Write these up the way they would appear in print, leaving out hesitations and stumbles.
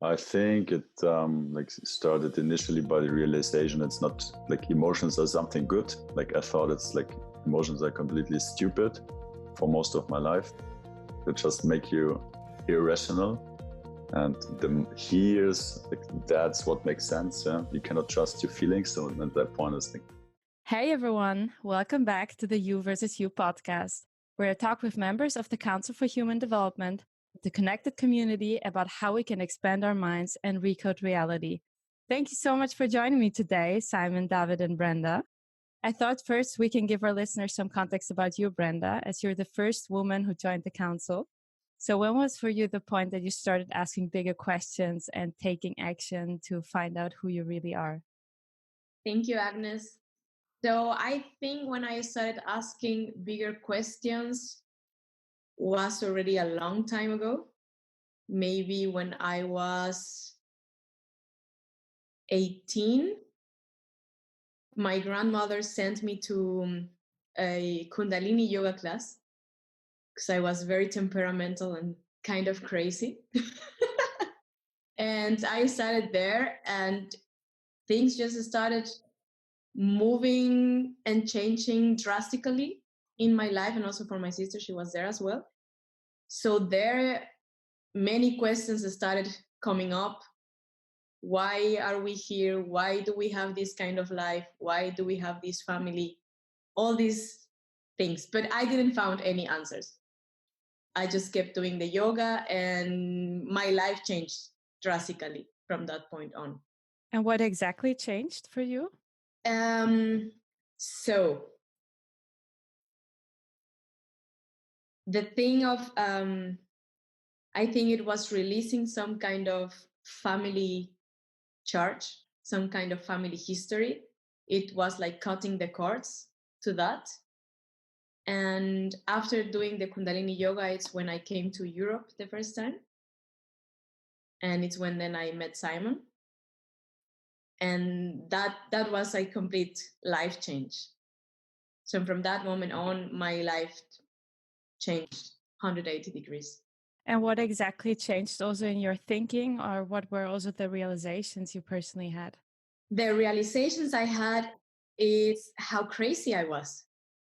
I think it started initially by the realization it's not like emotions are something good. Like I thought it's like emotions are completely stupid for most of my life. They just make you irrational. And that's what makes sense. Yeah? You cannot trust your feelings. So at that point, it's like, hey everyone, welcome back to the You versus You podcast, where I talk with members of the Council for Human Development, the connected community, about how we can expand our minds and recode reality. Thank you so much for joining me today, Simon, David, and Brenda. I thought first we can give our listeners some context about you, Brenda, as you're the first woman who joined the council. So when was for you the point that you started asking bigger questions and taking action to find out who you really are? Thank you, Agnes. So I think when I started asking bigger questions was already a long time ago. Maybe when I was 18, my grandmother sent me to a Kundalini yoga class because I was very temperamental and kind of crazy. And I started there and things just started moving and changing drastically in my life, and also for my sister. She was there as well. So there many questions started coming up. Why are we here? Why do we have this kind of life? Why do we have this family? All these things, but I didn't find any answers. I just kept doing the yoga and my life changed drastically from that point on. And what exactly changed for you? So the thing of, I think it was releasing some kind of family charge, some kind of family history. It was like cutting the cords to that. And after doing the Kundalini yoga, it's when I came to Europe the first time. And it's when then I met Simon. And that was a complete life change. So from that moment on, my life changed 180 degrees. And what exactly changed also in your thinking, or what were also the realizations you personally had? The realizations I had is how crazy I was.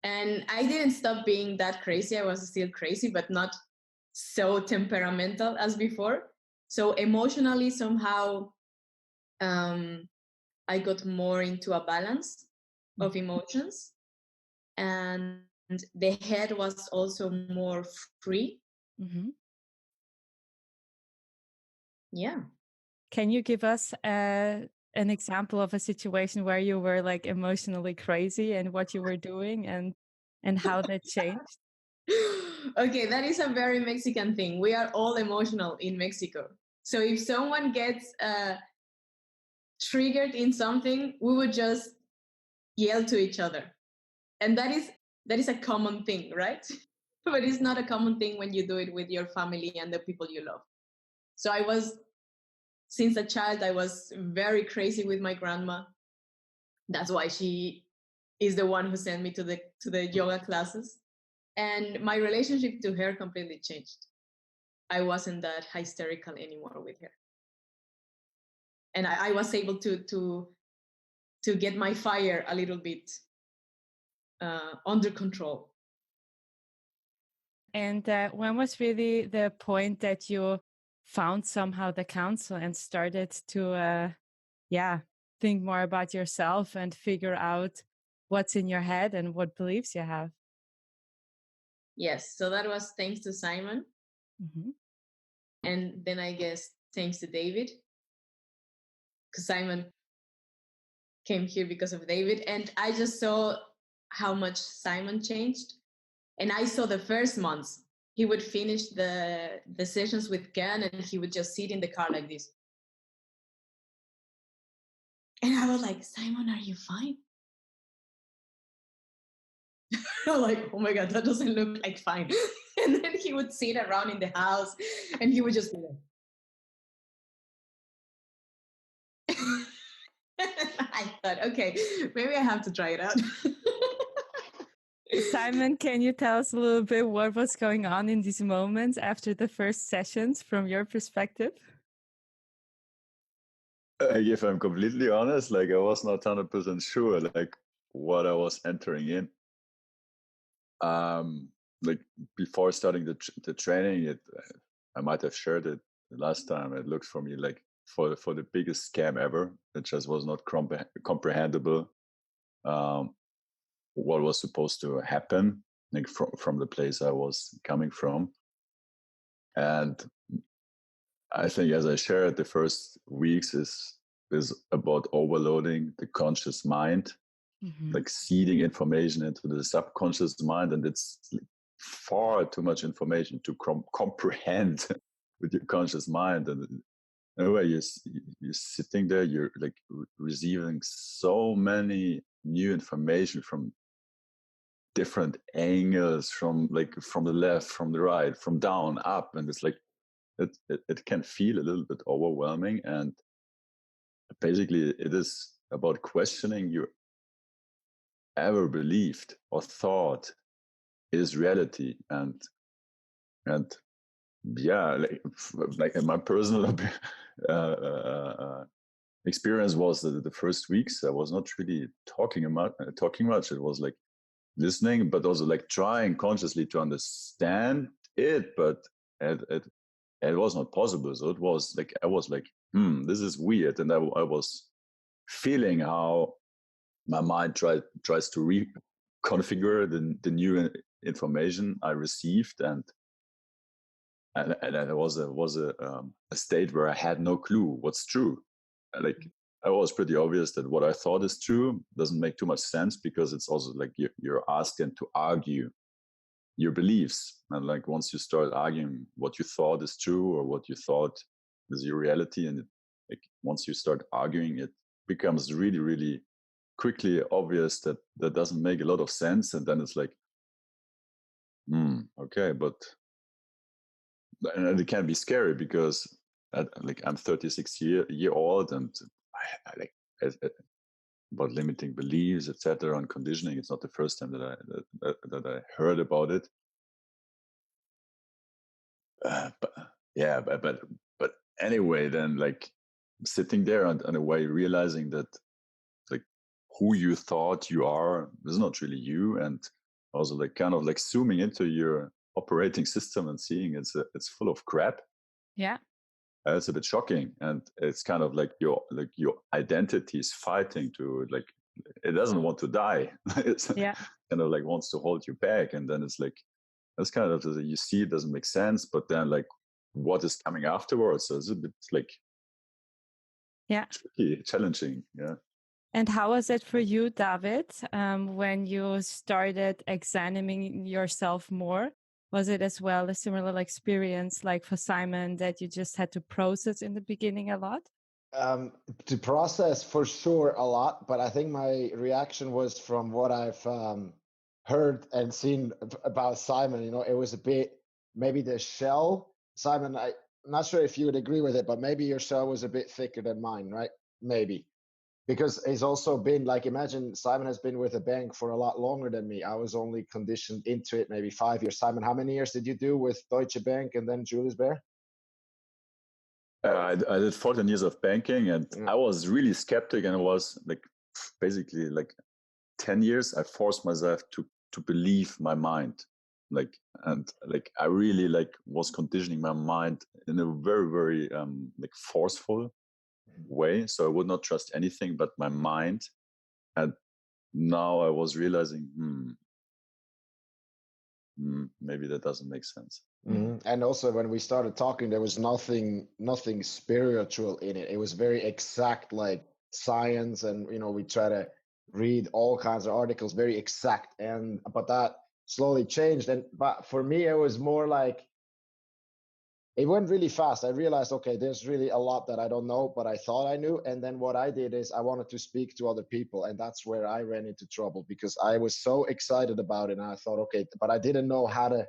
And I didn't stop being that crazy. I was still crazy, but not so temperamental as before. So emotionally, somehow, I got more into a balance of emotions. And the head was also more free. Mm-hmm. Yeah. Can you give us an example of a situation where you were like emotionally crazy and what you were doing and how that changed? Okay, that is a very Mexican thing. We are all emotional in Mexico. So if someone gets triggered in something, we would just yell to each other. And that is a common thing, right? But it's not a common thing when you do it with your family and the people you love. So since a child, I was very crazy with my grandma. That's why she is the one who sent me to the yoga classes. And my relationship to her completely changed. I wasn't that hysterical anymore with her. And I was able to get my fire a little bit under control. And when was really the point that you found somehow the council and started to, think more about yourself and figure out what's in your head and what beliefs you have? Yes, so that was thanks to Simon. Mm-hmm. And then I guess thanks to David, because Simon came here because of David. And I just saw how much Simon changed. And I saw the first months, he would finish the sessions with Ken and he would just sit in the car like this. And I was like, Simon, are you fine? I'm like, oh my God, that doesn't look like fine. And then he would sit around in the house and he would just be like, I thought, okay, maybe I have to try it out. Simon, can you tell us a little bit what was going on in these moments after the first sessions from your perspective? If I'm completely honest, like I was not 100% sure, like what I was entering in. Like before starting the training, I might have shared it last time. It looked for me like for the biggest scam ever. It just was not comprehensible. What was supposed to happen, like from the place I was coming from, and I think, as I shared, the first weeks is about overloading the conscious mind, like seeding information into the subconscious mind, and it's like far too much information to comprehend with your conscious mind. And anyway, you're sitting there, you're like receiving so many new information from different angles, from the left, from the right, from down, up, and it's like it can feel a little bit overwhelming. And basically it is about questioning you ever believed or thought is reality. And yeah, like in my personal experience was that the first weeks I was not really talking much. It was like listening, but also like trying consciously to understand it, but it was not possible. So it was like I was like, this is weird, and I was feeling how my mind tries to reconfigure the new information I received, and it was a state where I had no clue what's true. Like it was pretty obvious that what I thought is true doesn't make too much sense, because it's also like you're asking to argue your beliefs, and like once you start arguing what you thought is true or what you thought is your reality, and like once you start arguing, it becomes really, really quickly obvious that that doesn't make a lot of sense. And then it's like, okay, but and it can be scary because I'm 36 year old, and I like about limiting beliefs, etc., and conditioning. It's not the first time that I heard about it. But yeah, but anyway, then like sitting there and in a way realizing that like who you thought you are is not really you, and also like kind of like zooming into your operating system and seeing it's full of crap. Yeah, it's a bit shocking, and it's kind of like your identity is fighting to like it doesn't want to die. It's kind of like wants to hold you back, and then it's like that's kind of you see it doesn't make sense, but then like what is coming afterwards is a bit like tricky, challenging. Yeah. And how was it for you, David, when you started examining yourself more? Was it as well a similar experience like for Simon, that you just had to process in the beginning a lot? To process for sure a lot, but I think my reaction was from what I've heard and seen about Simon. It was a bit, maybe the shell, Simon, I'm not sure if you would agree with it, but maybe your shell was a bit thicker than mine, right? Maybe. Because he's also been like, imagine Simon has been with a bank for a lot longer than me. I was only conditioned into it maybe 5 years. Simon, how many years did you do with Deutsche Bank and then Julius Baer? I did 14 years of banking, and I was really skeptic, and it was like basically like 10 years I forced myself to believe my mind, like, and like I really like was conditioning my mind in a very, very like forceful way, so I would not trust anything but my mind. And now I was realizing maybe that doesn't make sense. And also when we started talking, there was nothing spiritual in it. It was very exact, like science, and we try to read all kinds of articles, very exact, but that slowly changed. But for me, it was more like it went really fast. I realized, okay, there's really a lot that I don't know, but I thought I knew. And then what I did is I wanted to speak to other people. And that's where I ran into trouble, because I was so excited about it. And I thought, okay, but I didn't know how to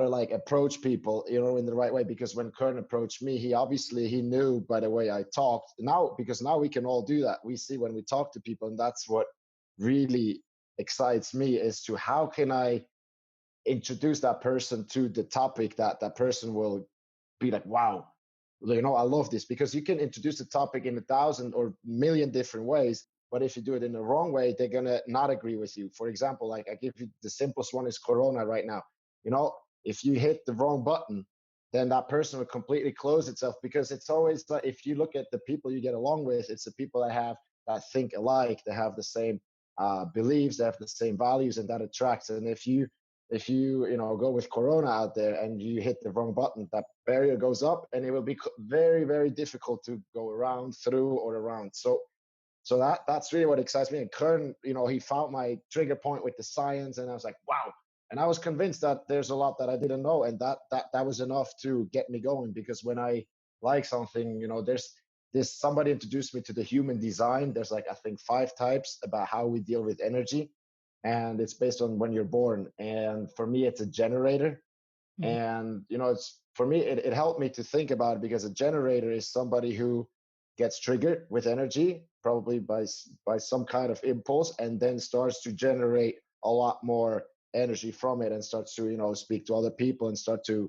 like approach people, in the right way. Because when Kern approached me, he knew by the way I talked. Because now we can all do that. We see when we talk to people, and that's what really excites me, is to how can I introduce that person to the topic that person will be like, wow, I love this, because you can introduce the topic in 1,000 or million different ways. But if you do it in the wrong way, they're going to not agree with you. For example, like I give you the simplest one is Corona right now. If you hit the wrong button, then that person will completely close itself, because it's always like, if you look at the people you get along with, it's the people that think alike, that have the same beliefs, that have the same values, and that attracts. And if you go with Corona out there and you hit the wrong button, that barrier goes up, and it will be very, very difficult to go around, through, or around. So that's really what excites me. And Kern, he found my trigger point with the science, and I was like, wow. And I was convinced that there's a lot that I didn't know, and that was enough to get me going. Because when I like something, there's somebody introduced me to the human design. There's like, I think 5 types about how we deal with energy, and it's based on when you're born. And for me, it's a generator. Mm-hmm. And it's, for me, it helped me to think about it, because a generator is somebody who gets triggered with energy, probably by some kind of impulse, and then starts to generate a lot more energy from it, and starts to speak to other people and start to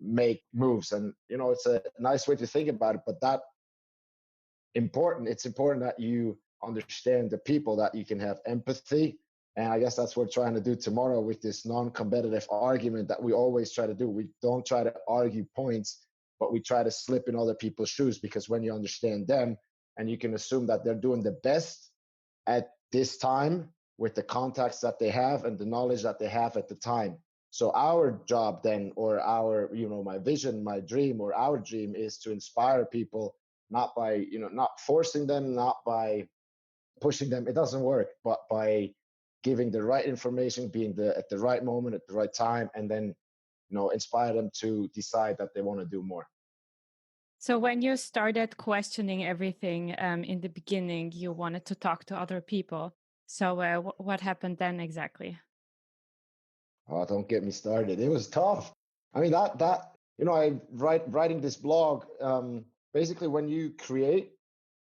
make moves. And it's a nice way to think about it. But it's important that you understand the people, that you can have empathy. And I guess that's what we're trying to do tomorrow with this non-competitive argument that we always try to do. We don't try to argue points, but we try to slip in other people's shoes, because when you understand them, and you can assume that they're doing the best at this time with the contacts that they have and the knowledge that they have at the time. So our job then, or our, my vision, my dream, or our dream, is to inspire people, not by, not forcing them, not by pushing them. It doesn't work, but by giving the right information, being at the right moment, at the right time, and then, inspire them to decide that they want to do more. So when you started questioning everything in the beginning, you wanted to talk to other people. So what happened then exactly? Oh, don't get me started. It was tough. I mean, I writing this blog, basically when you create,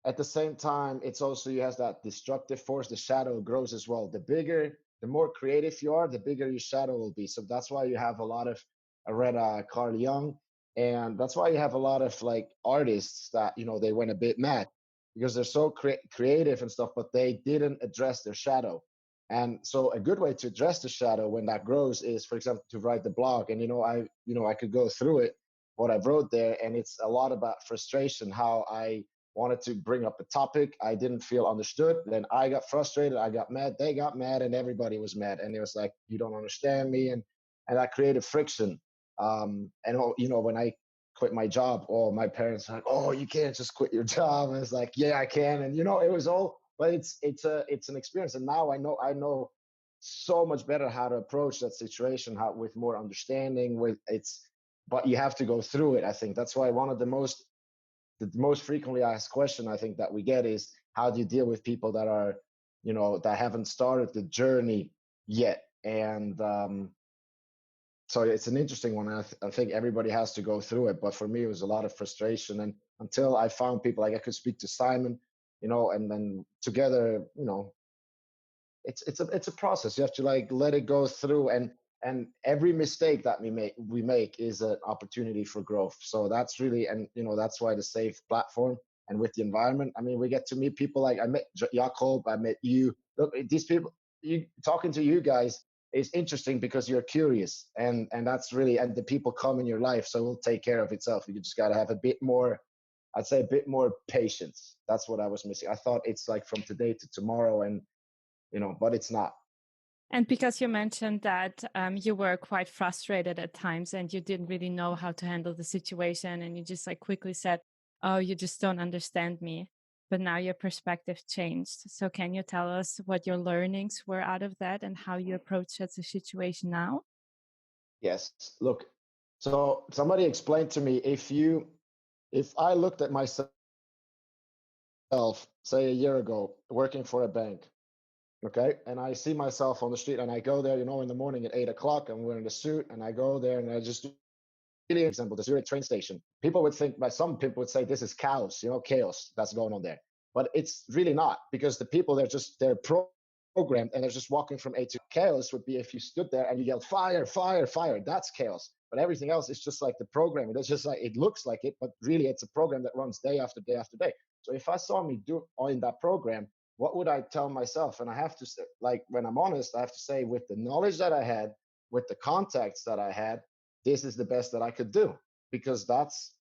at the same time, it's also, you have that destructive force, the shadow grows as well. The more creative you are, the bigger your shadow will be. So that's why you have a lot of, I read Carl Jung, and that's why you have a lot of like artists that, they went a bit mad, because they're so creative and stuff, but they didn't address their shadow. And so a good way to address the shadow when that grows is, for example, to write the blog. And, I could go through it, what I wrote there, and it's a lot about frustration, how I wanted to bring up a topic. I didn't feel understood. Then I got frustrated. I got mad. They got mad, and everybody was mad. And it was like, you don't understand me. And that created friction. And, when I quit my job, my parents were like, oh, you can't just quit your job. And it's like, yeah, I can. And, it was all, but it's an experience. And now I know so much better how to approach that situation, with more understanding, but you have to go through it. I think that's why one of the most frequently asked question I think that we get is, how do you deal with people that are, that haven't started the journey yet? And so it's an interesting one. I think everybody has to go through it. But for me, it was a lot of frustration. And until I found people, like I could speak to Simon, and then together, it's a process. You have to like let it go through, and every mistake that we make is an opportunity for growth. So that's really, and that's why the safe platform, and with the environment, I mean, we get to meet people like, I met Jakob, I met you. Look, these people, talking to you guys is interesting because you're curious, and that's really, and the people come in your life, so it will take care of itself. You just got to have a bit more, I'd say a bit more patience. That's what I was missing. I thought it's like from today to tomorrow, and but it's not. And because you mentioned that you were quite frustrated at times and you didn't really know how to handle the situation, and you just like quickly said, oh, you just don't understand me. But now your perspective changed. So can you tell us what your learnings were out of that and how you approach such a situation now? Yes. Look, so somebody explained to me, if I looked at myself, say a year ago, working for a bank, okay, and I see myself on the street, and I go there, in the morning at 8:00, I'm wearing a suit, and I go there, and I just do, really example, the Zurich train station. Some people would say this is chaos, that's going on there. But it's really not, because the people, they're programmed, and they're just walking from A to. Chaos would be if you stood there and you yelled, fire, fire, fire. That's chaos. but everything else is just like the program. It's just like, it looks like it, but really it's a program that runs day after day after day. So if I saw me do in that program, what would I tell myself? And I have to say, like, when I'm honest, I have to say, with the knowledge that I had, with the contacts that I had, this is the best that I could do, because that's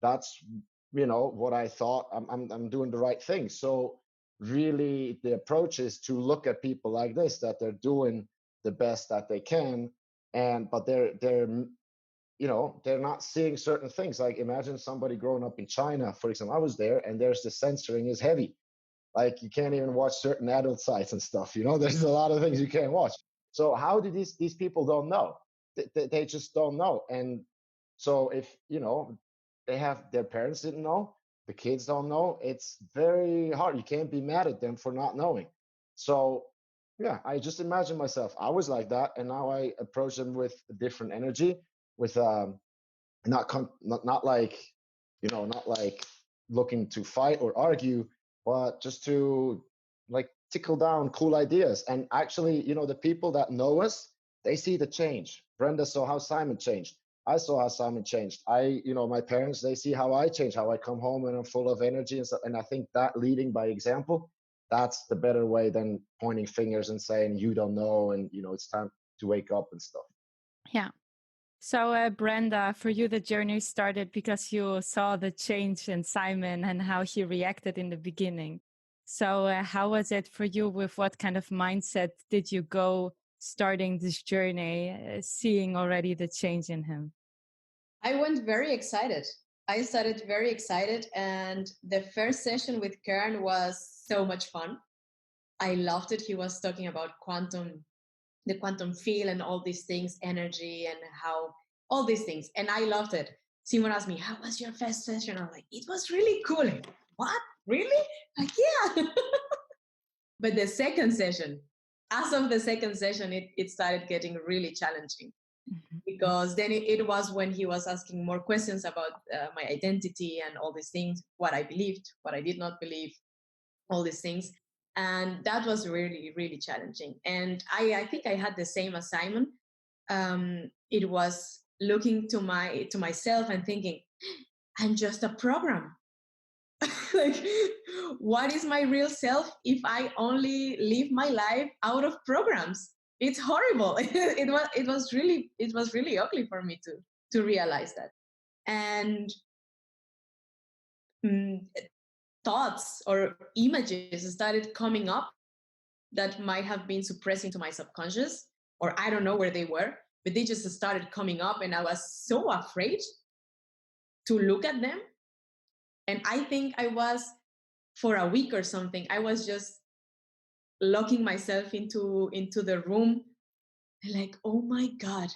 what I thought. I'm doing the right thing. So really the approach is to look at people like this, that they're doing the best that they can, but they're not seeing certain things. Like, imagine somebody growing up in China, for example. I was there, and there's the censoring is heavy. Like, you can't even watch certain adult sites and stuff. There's a lot of things you can't watch. So how do these people don't know? They just don't know. And so if they have, their parents didn't know, the kids don't know, it's very hard. You can't be mad at them for not knowing. So yeah, I just imagine myself, I was like that, and now I approach them with a different energy, with not like looking to fight or argue, but just to like tickle down cool ideas. And actually, the people that know us, they see the change. Brenda saw how Simon changed. I saw how Simon changed. My parents, they see how I change, how I come home and I'm full of energy and stuff. And I think that leading by example, that's the better way than pointing fingers and saying, you don't know, and it's time to wake up and stuff. Yeah. So Brenda, for you, the journey started because you saw the change in Simon and how he reacted in the beginning. So how was it for you? With what kind of mindset did you go starting this journey, seeing already the change in him? I went very excited. I started very excited, and the first session with Karen was so much fun. I loved it. He was talking about the quantum field and all these things, energy, and how all these things. And I loved it. Simon asked me, how was your first session? I'm like, it was really cool. What? Really? Like, yeah. But the second session, as of the second session, it started getting really challenging. Mm-hmm. Because then it was when he was asking more questions about my identity and all these things, what I believed, what I did not believe, all these things. And that was really, really challenging. And I think I had the same as Simon. It was looking to myself and thinking, I'm just a program. Like, what is my real self if I only live my life out of programs? It's horrible. It was really ugly for me to realize that. And thoughts or images started coming up that might have been suppressing to my subconscious, or I don't know where they were, but they just started coming up, and I was so afraid to look at them. And I think I was, for a week or something, I was just locking myself into the room, like, oh my God,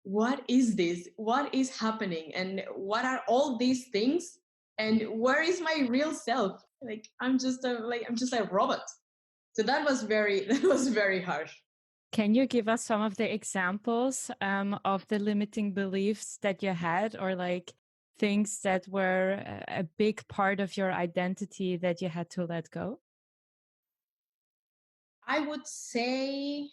what is this? What is happening? And what are all these things? And where is my real self? Like, I'm just a robot. So that was very harsh. Can you give us some of the examples of the limiting beliefs that you had, or like things that were a big part of your identity that you had to let go? I would say,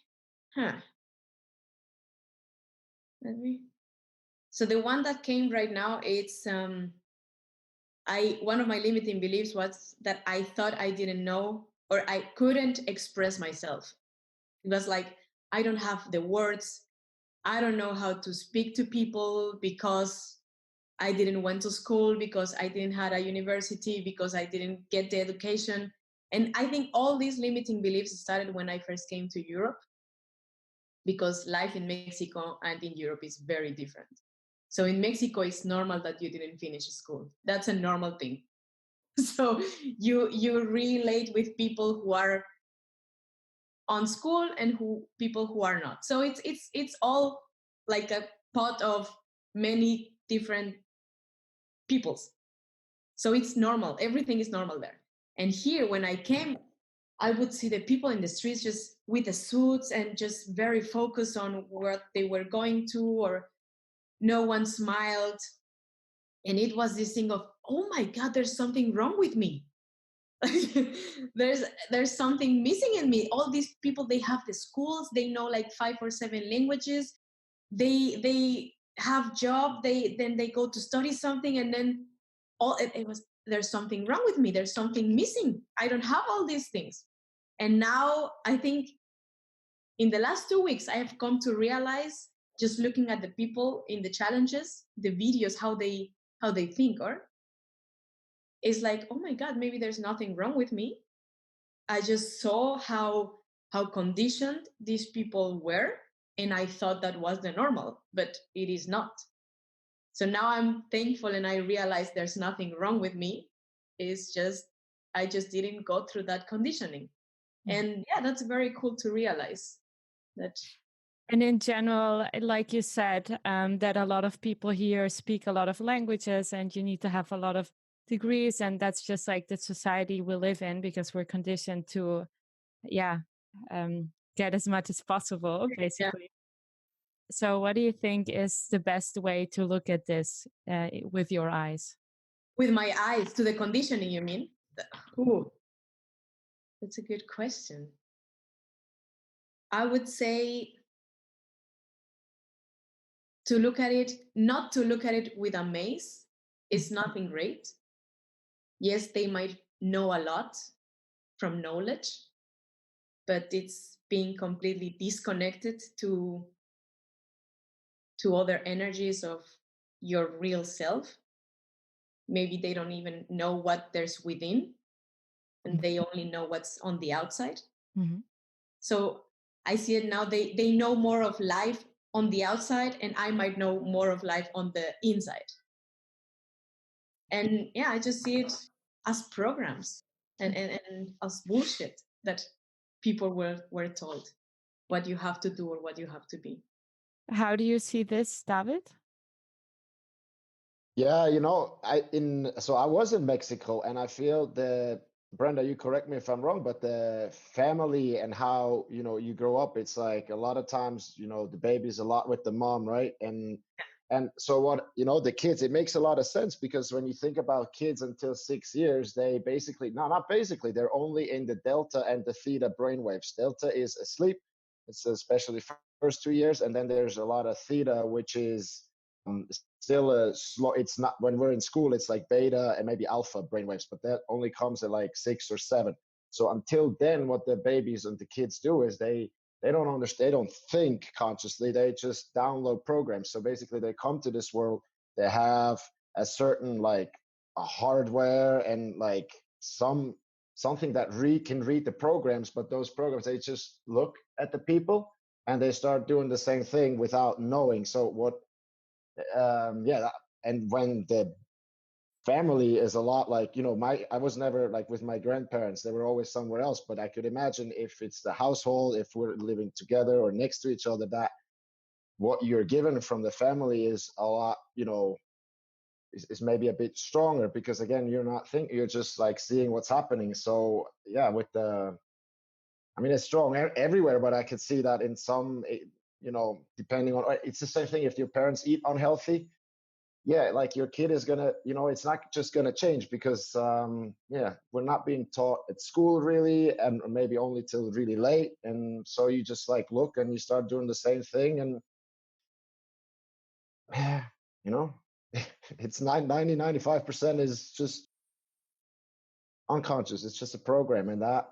So the one that came right now, it's one of my limiting beliefs was that I thought I didn't know, or I couldn't express myself. It was like, I don't have the words. I don't know how to speak to people because I didn't went to school, because I didn't have a university, because I didn't get the education. And I think all these limiting beliefs started when I first came to Europe, because life in Mexico and in Europe is very different. So in Mexico, it's normal that you didn't finish school. That's a normal thing. So you relate with people who are on school and people who are not. So it's all like a pot of many different peoples. So it's normal. Everything is normal there. And here, when I came, I would see the people in the streets just with the suits and just very focused on what they were going to, or no one smiled. And it was this thing of, oh my God, there's something wrong with me. there's something missing in me. All these people, they have the schools, they know like 5 or 7 languages. They have job, they go to study something, and then it was, there's something wrong with me, there's something missing, I don't have all these things. And now I think in the last 2 weeks I have come to realize, just looking at the people in the challenges, the videos, how they think, or it's like, oh my God, maybe there's nothing wrong with me. I just saw how conditioned these people were, and I thought that was the normal, but it is not. So now I'm thankful, and I realize there's nothing wrong with me. It's just I just didn't go through that conditioning. And yeah, that's very cool to realize that. And in general, like you said, that a lot of people here speak a lot of languages, and you need to have a lot of degrees, and that's just like the society we live in, because we're conditioned to get as much as possible, basically. So what do you think is the best way to look at this with your eyes? With my eyes, to the conditioning, you mean? Ooh, that's a good question. I would say to look at it, not to look at it with amaze, is nothing great. Yes, they might know a lot from knowledge, but it's being completely disconnected to other energies of your real self. Maybe they don't even know what there's within, and they only know what's on the outside. Mm-hmm. So I see it now, they know more of life on the outside, and I might know more of life on the inside. And yeah, I just see it as programs and as bullshit that people were told what you have to do or what you have to be. How do you see this, David? Yeah, I was in Mexico, and I feel Brenda, you correct me if I'm wrong, but the family and how, you grow up, it's like a lot of times, the baby's a lot with the mom, right? And so what, the kids, it makes a lot of sense, because when you think about kids until 6 years, they basically, no, not basically, they're only in the delta and the theta brainwaves. Delta is asleep. It's especially first 2 years. And then there's a lot of theta, which is still a slow. It's not, when we're in school, it's like beta and maybe alpha brainwaves, but that only comes at like 6 or 7. So until then, what the babies and the kids do is they don't understand, they don't think consciously, they just download programs. So basically they come to this world, they have a certain like a hardware and like something that can read the programs, but those programs, they just look at the people and they start doing the same thing without knowing. So what and when the family is a lot like, I was never like with my grandparents, they were always somewhere else, but I could imagine if it's the household, if we're living together or next to each other, that what you're given from the family is a lot, is maybe a bit stronger, because again, you're not thinking, you're just like seeing what's happening. So yeah, it's strong everywhere, but I could see that in some, depending on, it's the same thing if your parents eat unhealthy. Yeah, like your kid is gonna, it's not just gonna change, because we're not being taught at school really, and maybe only till really late. And so you just like look and you start doing the same thing, and it's 95% is just unconscious. It's just a program, and that,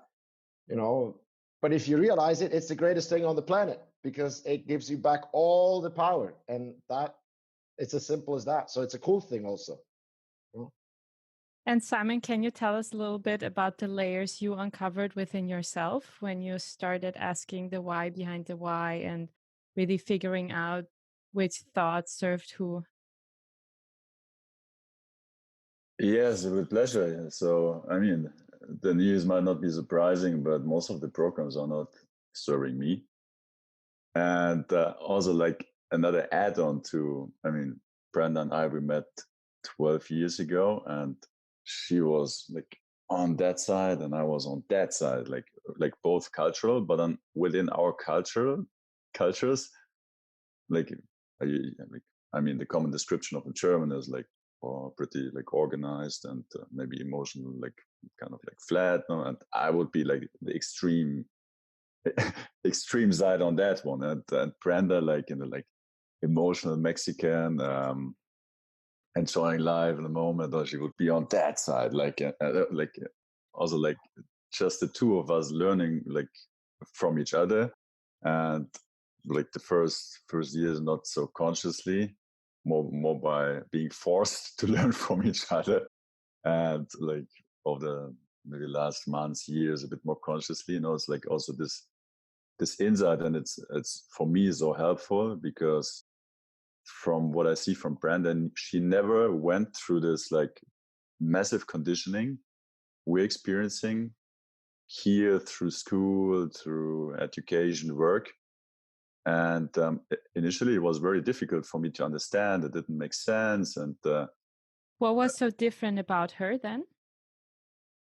but if you realize it, it's the greatest thing on the planet, because it gives you back all the power, and that, it's as simple as that. So it's a cool thing also. And Simon, can you tell us a little bit about the layers you uncovered within yourself when you started asking the why behind the why and really figuring out which thoughts served who? Yes, with pleasure. So, the news might not be surprising, but most of the programs are not serving me. And also, like another add-on to, Brenda and I, we met 12 years ago, and she was like on that side, and I was on that side, like both cultural, but within our cultures, the common description of a German is like pretty like organized and maybe emotional, like kind of like flat, no? And I would be like the extreme side on that one, and Brenda like in the like emotional Mexican, enjoying life in the moment, or she would be on that side, also like just the two of us learning like from each other, and like the first years not so consciously, more by being forced to learn from each other, and like over the maybe last months, years, a bit more consciously. It's like also this insight, and it's for me so helpful because from what I see from Brenda, she never went through this like massive conditioning we're experiencing here through school, through education, work. And initially, it was very difficult for me to understand. It didn't make sense. And what was so different about her then?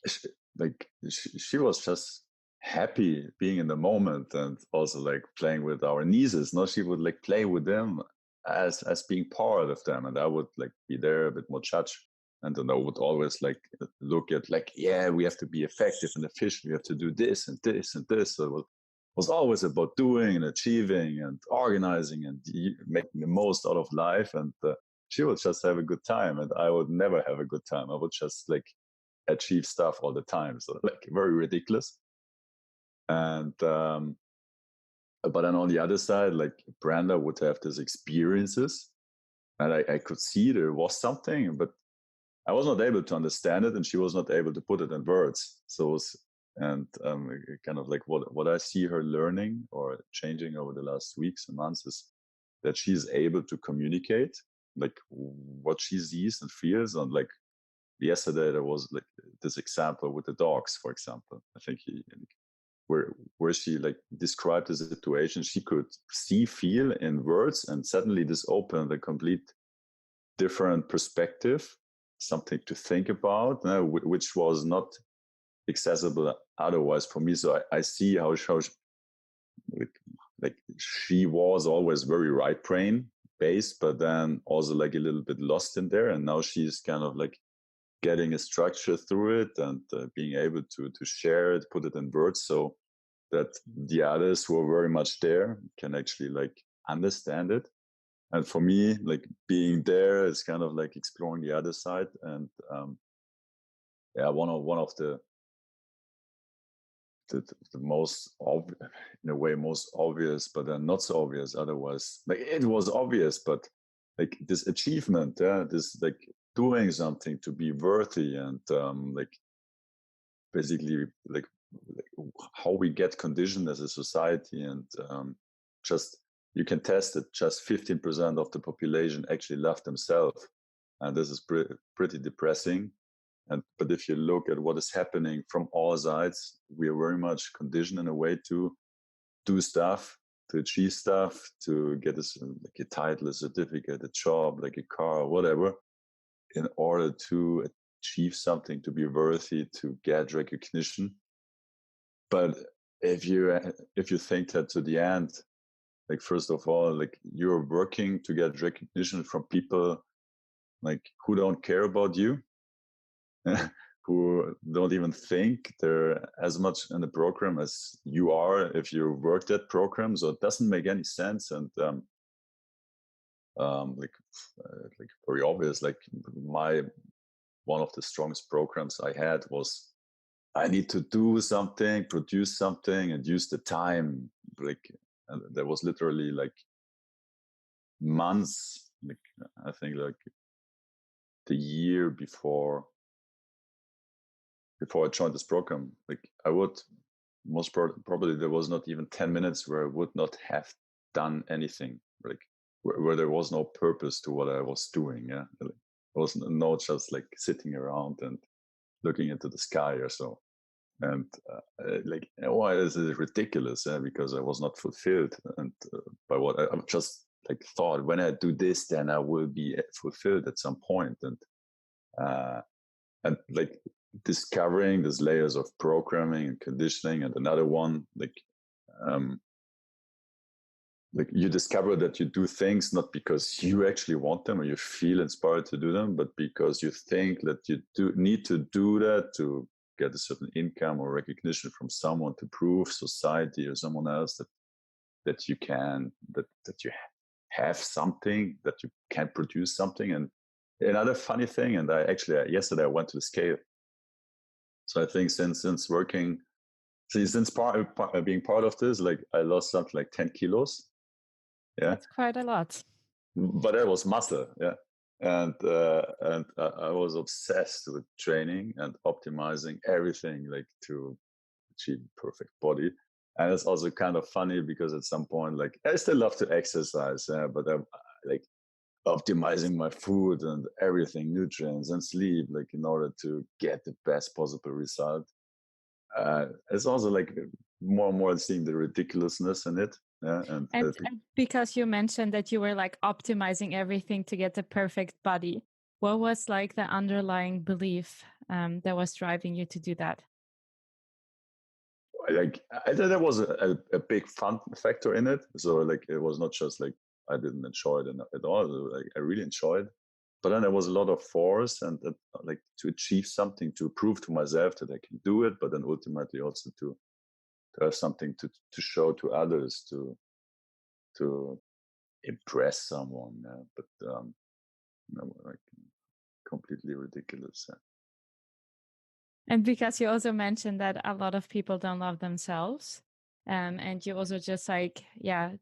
She was just happy being in the moment, and also like playing with our nieces. She would like play with them as being part of them, and I would like be there a bit more judge, and then I would always like look at like, yeah, we have to be effective and efficient, we have to do this and this and this. So it was always about doing and achieving and organizing and making the most out of life. And she would just have a good time, and I would never have a good time. I would just like achieve stuff all the time, so like very ridiculous. And but then on the other side, like Brenda would have these experiences, and I could see there was something, but I was not able to understand it, and she was not able to put it in words. So, and kind of like what I see her learning or changing over the last weeks and months is that she's able to communicate like what she sees and feels. And like yesterday, there was like this example with the dogs, for example. I think where she like described the situation, she could see, feel in words, and suddenly this opened a complete different perspective, something to think about, which was not accessible otherwise for me. So I see how like she was always very right brain based, but then also like a little bit lost in there, and now she's kind of like getting a structure through it, and being able to share it, put it in words, so that the others who are very much there can actually like understand it. And for me, like being there is kind of like exploring the other side. And one of the most in a way most obvious, but then not so obvious otherwise. Like it was obvious, but like this achievement, this like doing something to be worthy, and like basically like how we get conditioned as a society, and just you can test it. Just 15% of the population actually love themselves, and this is pretty depressing. But if you look at what is happening from all sides, we are very much conditioned in a way to do stuff, to achieve stuff, to get like a title, a certificate, a job, like a car, whatever, in order to achieve something, to be worthy, to get recognition. But if you think that to the end, like first of all, like you're working to get recognition from people like who don't care about you, who don't even think they're as much in the program as you are if you work that program. So it doesn't make any sense. And like very obvious, like one of the strongest programs I had was I need to do something, produce something, and use the time. Like, and there was literally like months, like I think like the year before I joined this program, like I would probably there was not even 10 minutes where I would not have done anything, like where there was no purpose to what I was doing. Yeah, like, there was no just like sitting around and looking into the sky or so. And like, why is it ridiculous? Because I was not fulfilled, and by what I just like thought, when I do this, then I will be fulfilled at some point. And like discovering these layers of programming and conditioning, and another one, like you discover that you do things not because you actually want them or you feel inspired to do them, but because you think that you need to do that to get a certain income or recognition from someone, to prove society or someone else that you can, that you have something, that you can produce something. And another funny thing, and yesterday I went to the scale. So I think since working, since being part of this, like I lost something like 10 kilos. Yeah, that's quite a lot. But that was muscle. Yeah, and I was obsessed with training and optimizing everything, like to achieve perfect body. And it's also kind of funny because at some point, like I still love to exercise, but I'm like optimizing my food and everything, nutrients and sleep, like in order to get the best possible result. It's also like more and more seeing the ridiculousness in it. Yeah, and And because you mentioned that you were like optimizing everything to get the perfect body, what was like the underlying belief that was driving you to do that? like I think there was a big fun factor in it. So like it was not just like I didn't enjoy it at all. Like I really enjoyed, but then there was a lot of force and like to achieve something, to prove to myself that I can do it, but then ultimately also to have something to show to others, to impress someone. But like completely ridiculous. And because you also mentioned that a lot of people don't love themselves, and you also just like,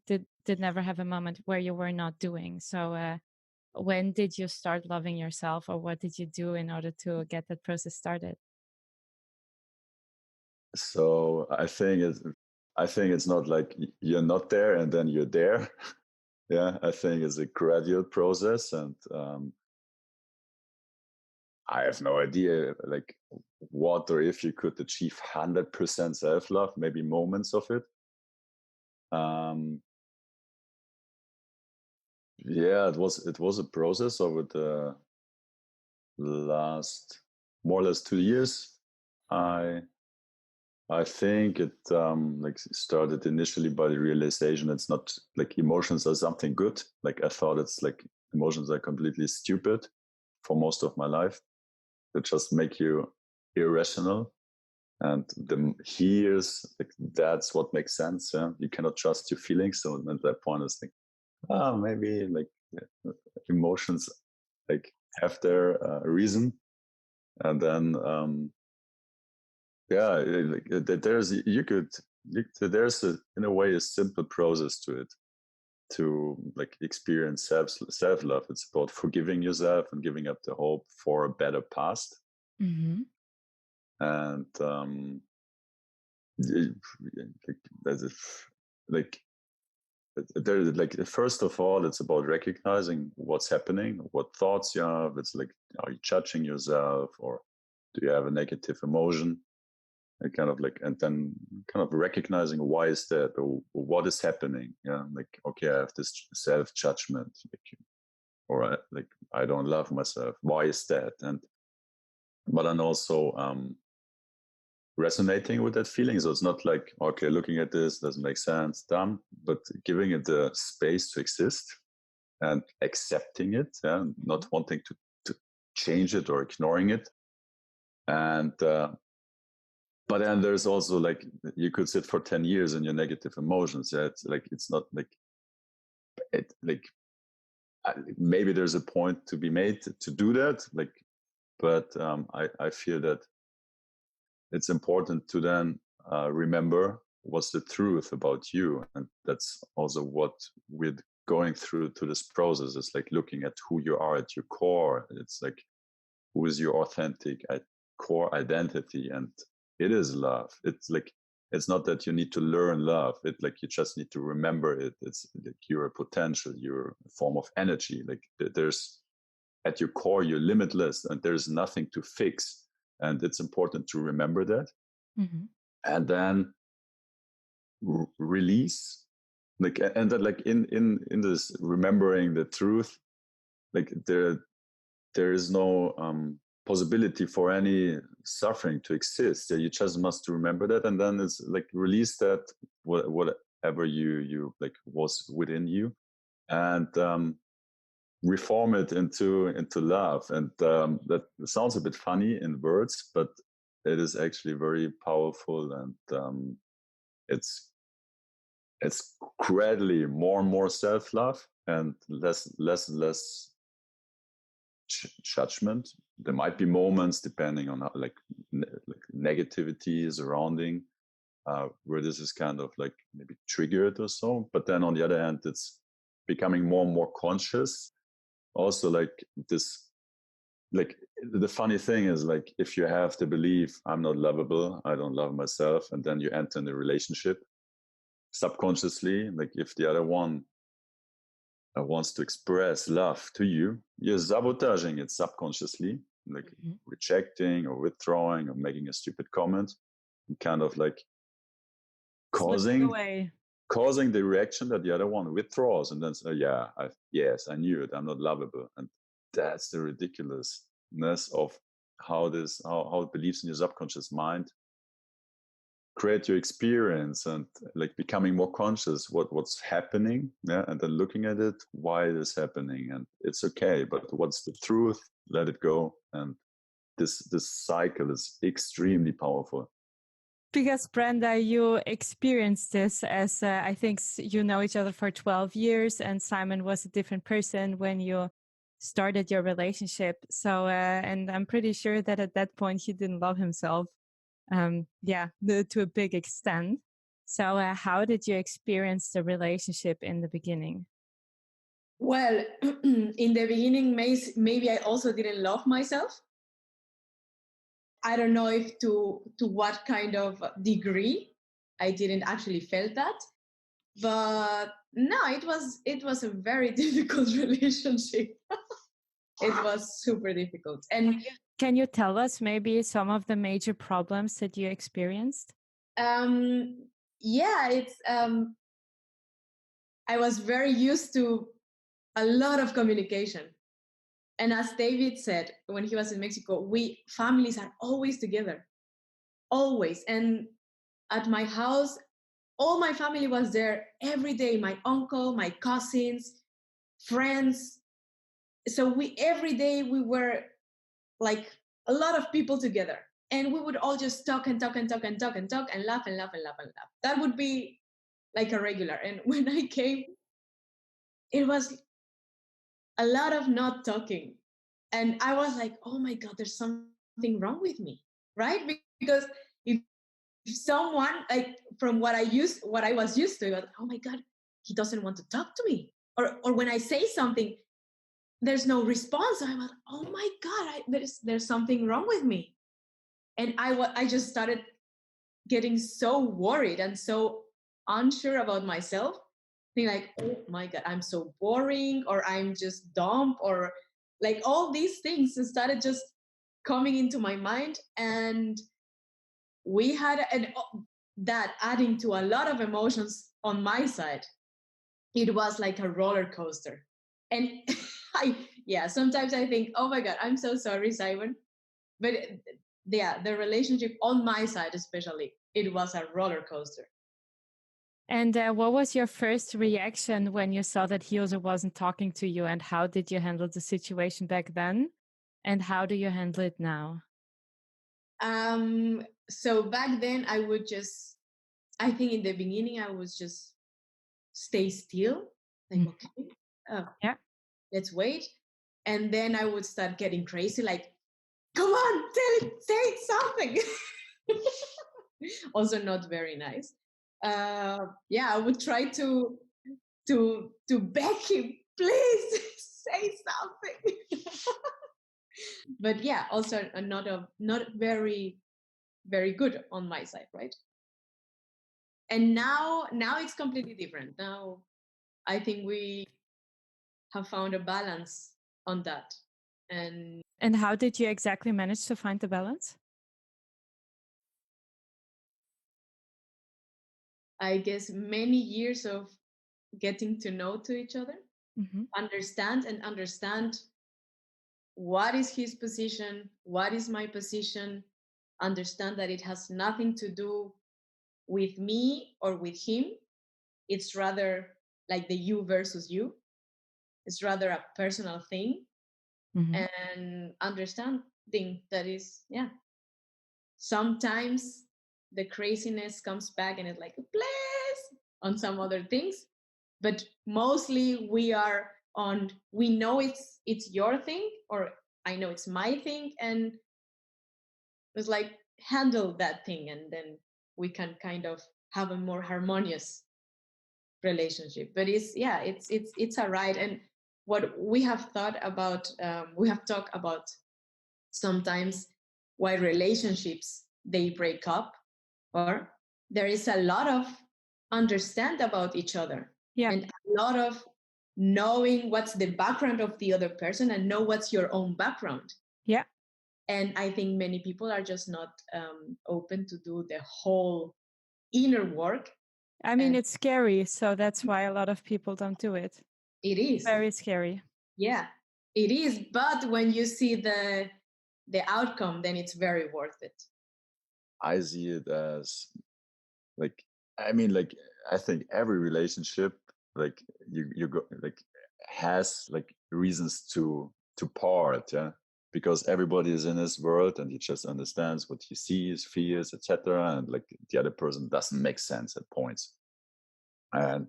did never have a moment where you were not doing. So when did you start loving yourself, or what did you do in order to get that process started? So I think it's not like you're not there and then you're there. Yeah, I think it's a gradual process, and I have no idea like what or if you could achieve 100% self-love, maybe moments of it. Yeah, it was a process over the last more or less 2 years. I think it like started initially by the realization it's not like emotions are something good. Like I thought it's like emotions are completely stupid for most of my life. They just make you irrational. And here's like that's what makes sense. Yeah, you cannot trust your feelings. So at that point, it's like, maybe like emotions like have their reason, and then there's there's in a way a simple process to it, to like experience self love. It's about forgiving yourself and giving up the hope for a better past. Mm-hmm. And like there's like first of all, it's about recognizing what's happening, what thoughts you have. It's like, are you judging yourself, or do you have a negative emotion? And kind of like, and then kind of recognizing why is that, or what is happening. Yeah, like, okay, I have this self judgment, like, or like I don't love myself. Why is that? And but then also resonating with that feeling. So it's not like, okay, looking at this doesn't make sense, dumb, but giving it the space to exist and accepting it, not wanting to change it or ignoring it. And but then there's also like, you could sit for 10 years in your negative emotions. Yeah, it's like, it's not like it, like maybe there's a point to be made to do that, like, but I feel that it's important to then remember what's the truth about you. And that's also what we're going through to this process. It's like looking at who you are at your core. It's like, who is your authentic core identity? And it is love. It's like, it's not that you need to learn love. It's like, you just need to remember it. It's like you're a potential, you're a form of energy. Like there's, at your core, you're limitless and there's nothing to fix. And it's important to remember that. Mm-hmm. And then release, like, and then like in this remembering the truth, like there is no possibility for any suffering to exist. You just must remember that, and then it's like release that whatever you like was within you, and reform it into love. And that sounds a bit funny in words, but it is actually very powerful. And it's gradually more and more self-love, and less and less judgment. There might be moments, depending on how, like negativity surrounding, where this is kind of like maybe triggered or so. But then on the other hand, it's becoming more and more conscious. Also, like this, like the funny thing is, like if you have the belief I'm not lovable, I don't love myself, and then you enter in a relationship subconsciously, like if the other one wants to express love to you, you're sabotaging it subconsciously, like rejecting or withdrawing or making a stupid comment, and kind of like causing the reaction that the other one withdraws and then say, yes, I knew it, I'm not lovable. And that's the ridiculousness of how it believes in your subconscious mind create your experience, and like becoming more conscious what's happening, and then looking at it, why it is happening, and it's okay, but what's the truth, let it go. And this cycle is extremely powerful. Because Brenda, you experienced this as I think you know each other for 12 years, and Simon was a different person when you started your relationship. So, and I'm pretty sure that at that point he didn't love himself. To a big extent. So how did you experience the relationship in the beginning? Well, in the beginning, maybe I also didn't love myself. I don't know if to what kind of degree. I didn't actually felt that. But no, it was a very difficult relationship. It was super difficult. And can you tell us maybe some of the major problems that you experienced? It's I was very used to a lot of communication. And as David said, when he was in Mexico, families are always together, always. And at my house, all my family was there every day, my uncle, my cousins, friends. So every day we were like a lot of people together, and we would all just talk and talk and talk and talk and talk and laugh and laugh and laugh and laugh. That would be like a regular. And when I came, it was a lot of not talking. And I was like, oh my God, there's something wrong with me, right? Because if someone, like from what I was used to, was, oh my God, he doesn't want to talk to me. Or when I say something, there's no response. I was, oh my God, there's something wrong with me. And I just started getting so worried and so unsure about myself. Being like, oh my God, I'm so boring, or I'm just dumb, or like all these things started just coming into my mind. And we had that adding to a lot of emotions on my side. It was like a roller coaster. And sometimes I think, oh my God, I'm so sorry, Simon. But the relationship on my side, especially, it was a roller coaster. And what was your first reaction when you saw that he also wasn't talking to you? And how did you handle the situation back then? And how do you handle it now? So back then, I think in the beginning, I was just stay still. Like, okay, let's wait. And then I would start getting crazy, like, come on, say something. Also not very nice. I would try to beg him, please say something. But also not very, very good on my side, right? And now it's completely different. Now I think we have found a balance on that. And how did you exactly manage to find the balance? I guess many years of getting to know to each other, understand what is his position, what is my position, understand that it has nothing to do with me or with him. It's rather like the you versus you. It's rather a personal thing. And understanding that is, sometimes the craziness comes back and it's like, please, on some other things. but mostly we are on, we know it's your thing, or I know it's my thing, and it's like handle that thing, and then we can kind of have a more harmonious relationship. But it's a right. And what we have thought about, we have talked about sometimes why relationships they break up, or there is a lot of understand about each other, and a lot of knowing what's the background of the other person and know what's your own background. And I think many people are just not open to do the whole inner work. I mean, it's scary, so that's why a lot of people don't do it. It is very scary. Yeah, it is. But when you see the outcome, then it's very worth it. I see it as like, I mean, like, I think every relationship, like you go, like, has like reasons to part, yeah, because everybody is in this world and he just understands what he sees, feels, etc., and like the other person doesn't make sense at points. And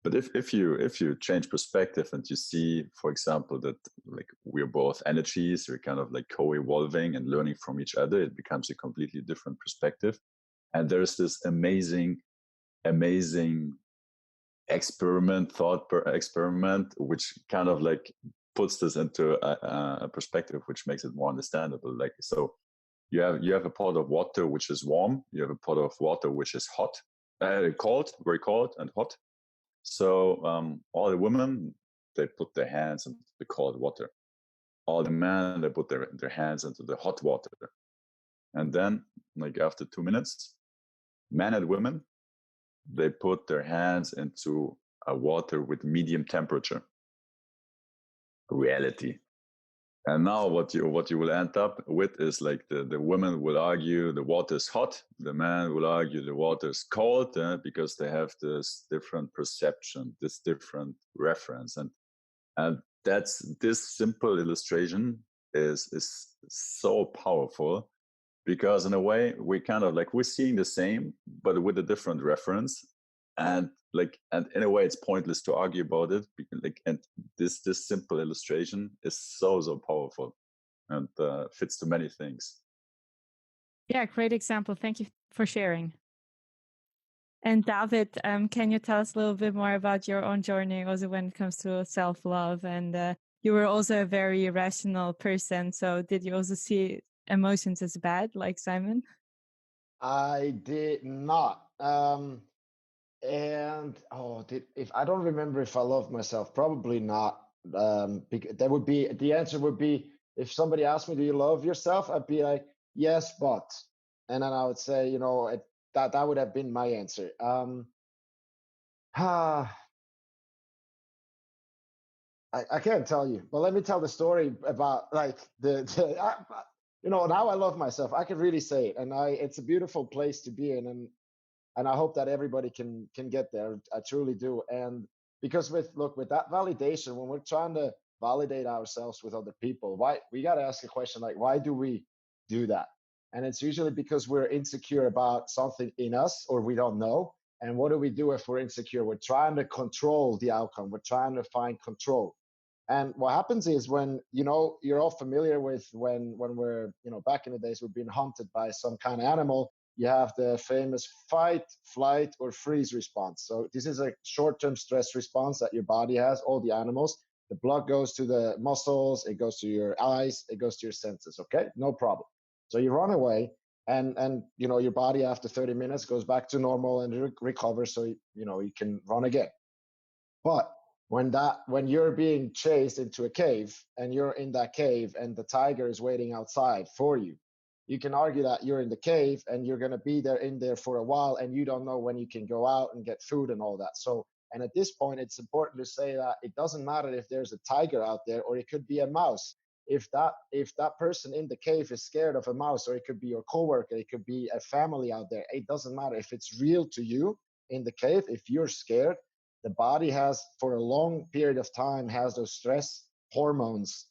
but if you change perspective and you see, for example, that like we're both energies, we're kind of like co-evolving and learning from each other, it becomes a completely different perspective. And there's this amazing thought experiment, which kind of like puts this into a perspective which makes it more understandable. Like, so you have a pot of water which is warm, you have a pot of water which is hot, cold, very cold and hot. So all the women, they put their hands into the cold water. All the men, they put their hands into the hot water. And then, like after 2 minutes, men and women, they put their hands into a water with medium temperature. Reality. And now what you will end up with is like the women will argue the water is hot, the man will argue the water is cold, because they have this different perception, this different reference. And this simple illustration is so powerful, because in a way we kind of like, we're seeing the same but with a different reference, and in a way it's pointless to argue about it, and this simple illustration is so powerful and fits to many things. Yeah, great example. Thank you for sharing. And David, can you tell us a little bit more about your own journey also when it comes to self-love? And you were also a very rational person, so did you also see emotions as bad, like Simon? I did not. And if I don't remember if I loved myself, probably not. That would be the answer. Would be, if somebody asked me, "Do you love yourself?" I'd be like, "Yes, but," and then I would say, that would have been my answer. I can't tell you, but let me tell the story about like now I love myself. I can really say it, and it's a beautiful place to be in, and I hope that everybody can get there. I truly do. And because with that validation, when we're trying to validate ourselves with other people, why we got to ask a question like, why do we do that? And it's usually because we're insecure about something in us, or we don't know. And what do we do if we're insecure? We're trying to control the outcome. We're trying to find control. And what happens is, when, you're all familiar with when we're, back in the days, we're being hunted by some kind of animal, you have the famous fight, flight, or freeze response. So this is a short-term stress response that your body has, all the animals. The blood goes to the muscles, it goes to your eyes, it goes to your senses, okay? No problem. So you run away, and your body after 30 minutes goes back to normal and recovers, so you can run again. But when you're being chased into a cave, and you're in that cave and the tiger is waiting outside for you, you can argue that you're in the cave and you're going to be in there for a while, and you don't know when you can go out and get food and all that. So, and at this point, it's important to say that it doesn't matter if there's a tiger out there, or it could be a mouse. If that person in the cave is scared of a mouse, or it could be your coworker, it could be a family out there, it doesn't matter. If it's real to you in the cave, if you're scared, the body has, for a long period of time, has those stress hormones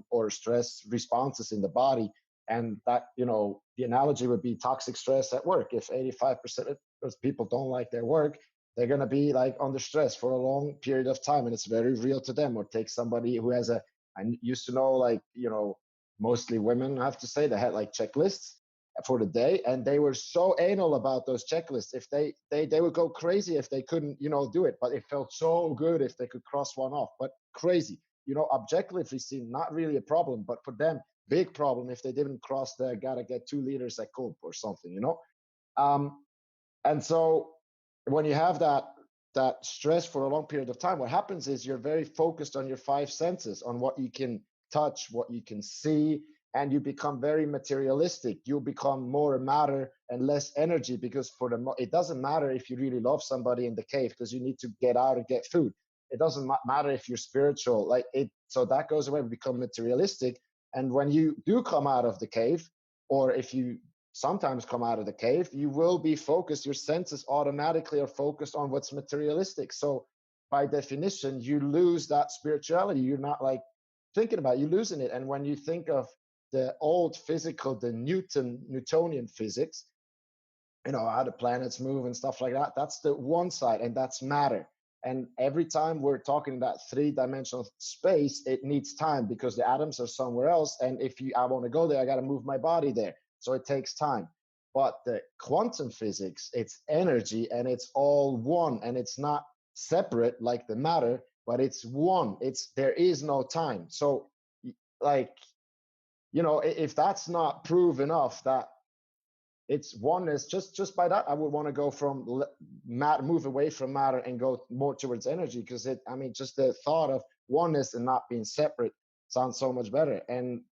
or stress responses in the body. And that, the analogy would be toxic stress at work. If 85% of people don't like their work, they're going to be like under stress for a long period of time, and it's very real to them. Or take somebody who has I used to know, like, mostly women, I have to say, they had like checklists for the day, and they were so anal about those checklists. If they would go crazy if they couldn't, do it, but it felt so good if they could cross one off. But crazy, objectively seen, not really a problem, but for them, big problem if they didn't cross the gotta get 2 liters at Coop or something, and so when you have that stress for a long period of time, what happens is you're very focused on your 5 senses, on what you can touch, what you can see, and you become very materialistic. You become more matter and less energy, because it doesn't matter if you really love somebody in the cave, because you need to get out and get food. It doesn't matter if you're spiritual, so that goes away. We become materialistic. And when you do come out of the cave, or if you sometimes come out of the cave, you will be focused. Your senses automatically are focused on what's materialistic. So by definition, you lose that spirituality. You're not like thinking about it, you're losing it. And when you think of the old physical, the Newtonian physics, how the planets move and stuff like that, that's the one side, and that's matter. And every time we're talking about 3-dimensional space, it needs time, because the atoms are somewhere else. And if I want to go there, I got to move my body there. So it takes time. But the quantum physics, it's energy, and it's all one, and it's not separate like the matter, but it's one. There is no time. So if that's not proof enough that it's oneness, just by that, I would want to go from move away from matter and go more towards energy, because just the thought of oneness and not being separate sounds so much better. And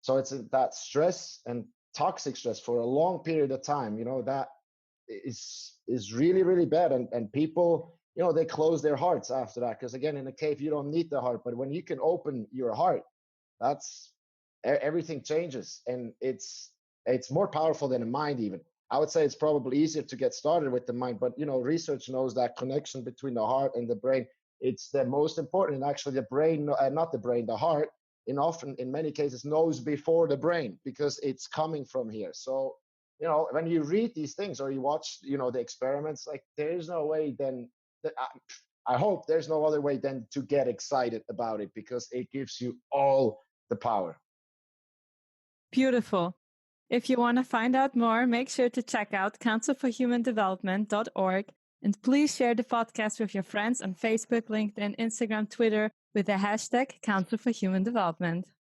so it's that stress and toxic stress for a long period of time, that is really, really bad. And people, they close their hearts after that, because again, in a cave, you don't need the heart, but when you can open your heart, that's everything changes. And it's more powerful than the mind. Even I would say it's probably easier to get started with the mind, but research knows that connection between the heart and the brain, it's the most important. And actually the brain, not the brain, the heart, in many cases knows before the brain, because it's coming from here. So when you read these things or you watch the experiments, like, there's no way then that I hope there's no other way than to get excited about it, because it gives you all the power. Beautiful. If you want to find out more, make sure to check out councilforhumandevelopment.org, and please share the podcast with your friends on Facebook, LinkedIn, Instagram, Twitter with the hashtag Council for Human Development.